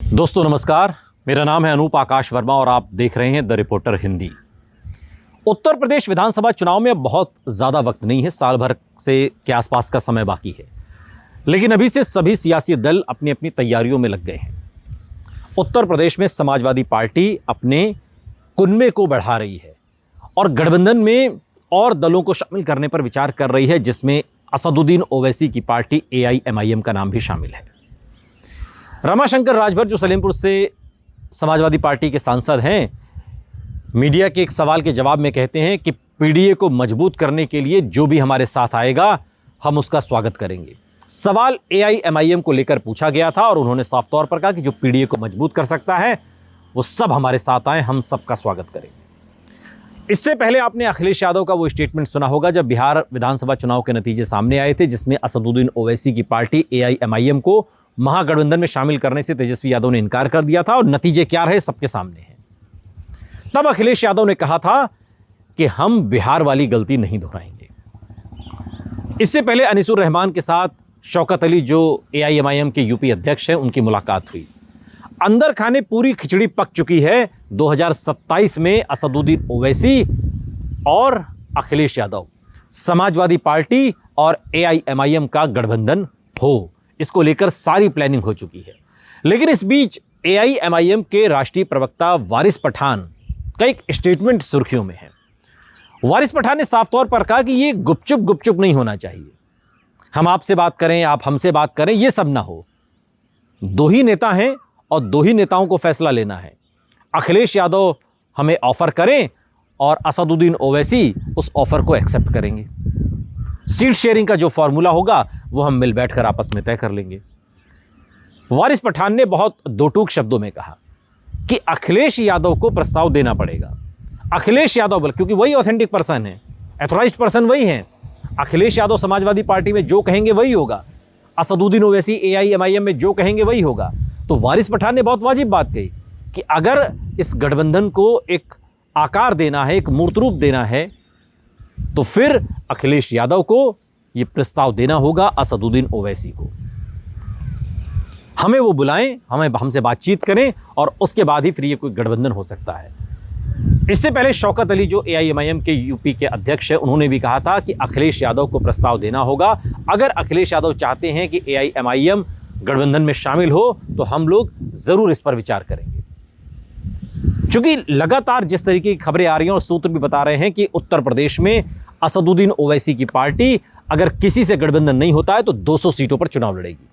दोस्तों नमस्कार, मेरा नाम है अनूप आकाश वर्मा और आप देख रहे हैं द रिपोर्टर हिंदी। उत्तर प्रदेश विधानसभा चुनाव में अब बहुत ज़्यादा वक्त नहीं है, साल भर से के आसपास का समय बाकी है, लेकिन अभी से सभी सियासी दल अपनी अपनी तैयारियों में लग गए हैं। उत्तर प्रदेश में समाजवादी पार्टी अपने कुनबे को बढ़ा रही है और गठबंधन में और दलों को शामिल करने पर विचार कर रही है, जिसमें असदुद्दीन ओवैसी की पार्टी AIMIM का नाम भी शामिल है। रमाशंकर राजभर जो सलेमपुर से समाजवादी पार्टी के सांसद हैं, मीडिया के एक सवाल के जवाब में कहते हैं कि PDA को मजबूत करने के लिए जो भी हमारे साथ आएगा हम उसका स्वागत करेंगे। सवाल AIMIM को लेकर पूछा गया था और उन्होंने साफ तौर पर कहा कि जो PDA को मजबूत कर सकता है वो सब हमारे साथ आए, हम सबका स्वागत करेंगे। इससे पहले आपने अखिलेश यादव का वो स्टेटमेंट सुना होगा जब बिहार विधानसभा चुनाव के नतीजे सामने आए थे, जिसमें असदुद्दीन ओवैसी की पार्टी AIMIM को महागठबंधन में शामिल करने से तेजस्वी यादव ने इनकार कर दिया था और नतीजे क्या रहे सबके सामने हैं। तब अखिलेश यादव ने कहा था कि हम बिहार वाली गलती नहीं दोहराएंगे। इससे पहले अनीसुर रहमान के साथ शौकत अली जो AIMIM के UP अध्यक्ष हैं, उनकी मुलाकात हुई। अंदर खाने पूरी खिचड़ी पक चुकी है। 2027 में असदुद्दीन ओवैसी और अखिलेश यादव, समाजवादी पार्टी और AIMIM का गठबंधन हो, इसको लेकर सारी प्लानिंग हो चुकी है। लेकिन इस बीच AIMIM के राष्ट्रीय प्रवक्ता वारिस पठान का एक स्टेटमेंट सुर्खियों में है। वारिस पठान ने साफ तौर पर कहा कि ये गुपचुप नहीं होना चाहिए। हम आपसे बात करें, आप हमसे बात करें, ये सब ना हो। दो ही नेता हैं और दो ही नेताओं को फैसला लेना है। अखिलेश यादव हमें ऑफर करें और असदुद्दीन ओवैसी उस ऑफर को एक्सेप्ट करेंगे। सीट शेयरिंग का जो फॉर्मूला होगा वो हम मिल बैठकर आपस में तय कर लेंगे। वारिस पठान ने बहुत दो टूक शब्दों में कहा कि अखिलेश यादव को प्रस्ताव देना पड़ेगा। अखिलेश यादव, क्योंकि वही ऑथेंटिक पर्सन है, एथोराइज्ड पर्सन वही हैं। अखिलेश यादव समाजवादी पार्टी में जो कहेंगे वही होगा, असदुद्दीन ओवैसी AIMIM में जो कहेंगे वही होगा। तो वारिस पठान ने बहुत वाजिब बात कही कि अगर इस गठबंधन को एक आकार देना है, एक मूर्त रूप देना है, तो फिर अखिलेश यादव को यह प्रस्ताव देना होगा असदुद्दीन ओवैसी को। हमें वो बुलाएं, हमसे बातचीत करें और उसके बाद ही फिर ये कोई गठबंधन हो सकता है। इससे पहले शौकत अली जो AIMIM के UP के अध्यक्ष हैं, उन्होंने भी कहा था कि अखिलेश यादव को प्रस्ताव देना होगा। अगर अखिलेश यादव चाहते हैं कि AIMIM गठबंधन में शामिल हो तो हम लोग जरूर इस पर विचार करेंगे। क्योंकि लगातार जिस तरीके की खबरें आ रही हैं और सूत्र भी बता रहे हैं कि उत्तर प्रदेश में असदुद्दीन ओवैसी की पार्टी अगर किसी से गठबंधन नहीं होता है तो 200 सीटों पर चुनाव लड़ेगी।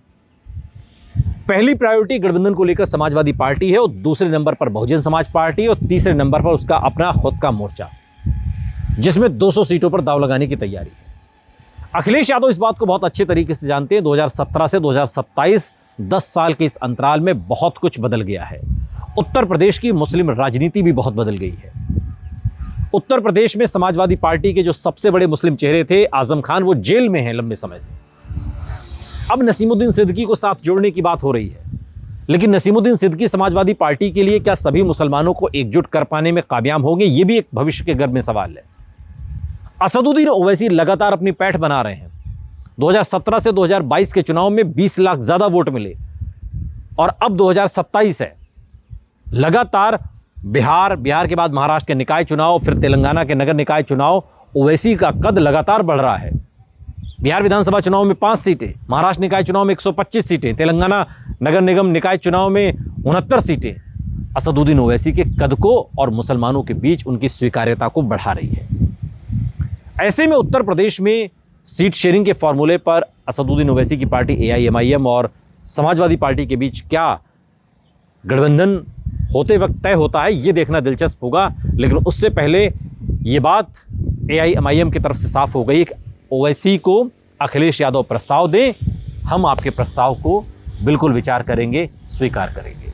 पहली प्रायोरिटी गठबंधन को लेकर समाजवादी पार्टी है और दूसरे नंबर पर बहुजन समाज पार्टी और तीसरे नंबर पर उसका अपना खुद का मोर्चा, जिसमें 200 सीटों पर दांव लगाने की तैयारी है। अखिलेश यादव इस बात को बहुत अच्छे तरीके से जानते हैं। 2017 से 2027 10 साल के इस अंतराल में बहुत कुछ बदल गया है। उत्तर प्रदेश की मुस्लिम राजनीति भी बहुत बदल गई है। उत्तर प्रदेश में समाजवादी पार्टी के जो सबसे बड़े मुस्लिम चेहरे थे, आजम खान, वो जेल में हैं लंबे समय से। अब नसीमुद्दीन सिद्दीकी को साथ जोड़ने की बात हो रही है, लेकिन नसीमुद्दीन सिद्दीकी समाजवादी पार्टी के लिए क्या सभी मुसलमानों को एकजुट कर पाने में कामयाब होंगे, ये भी एक भविष्य के गर्भ में सवाल है। असदुद्दीन ओवैसी लगातार अपनी पैठ बना रहे हैं। 2017 से 2022 के चुनाव में 20 लाख ज्यादा वोट मिले और अब 2027 है। लगातार बिहार के बाद महाराष्ट्र के निकाय चुनाव, फिर तेलंगाना के नगर निकाय चुनाव, ओवैसी का कद लगातार बढ़ रहा है। बिहार विधानसभा चुनाव में 5 सीटें, महाराष्ट्र निकाय चुनाव में 125 सीटें, तेलंगाना नगर निगम निकाय चुनाव में 69 सीटें असदुद्दीन ओवैसी के कद को और मुसलमानों के बीच उनकी स्वीकार्यता को बढ़ा रही है। ऐसे में उत्तर प्रदेश में सीट शेयरिंग के फॉर्मूले पर असदुद्दीन ओवैसी की पार्टी AIMIM और समाजवादी पार्टी के बीच क्या गठबंधन होते वक्त तय होता है, ये देखना दिलचस्प होगा। लेकिन उससे पहले ये बात AIMIM की तरफ से साफ हो गई कि ओवैसी को अखिलेश यादव प्रस्ताव दें, हम आपके प्रस्ताव को बिल्कुल विचार करेंगे, स्वीकार करेंगे।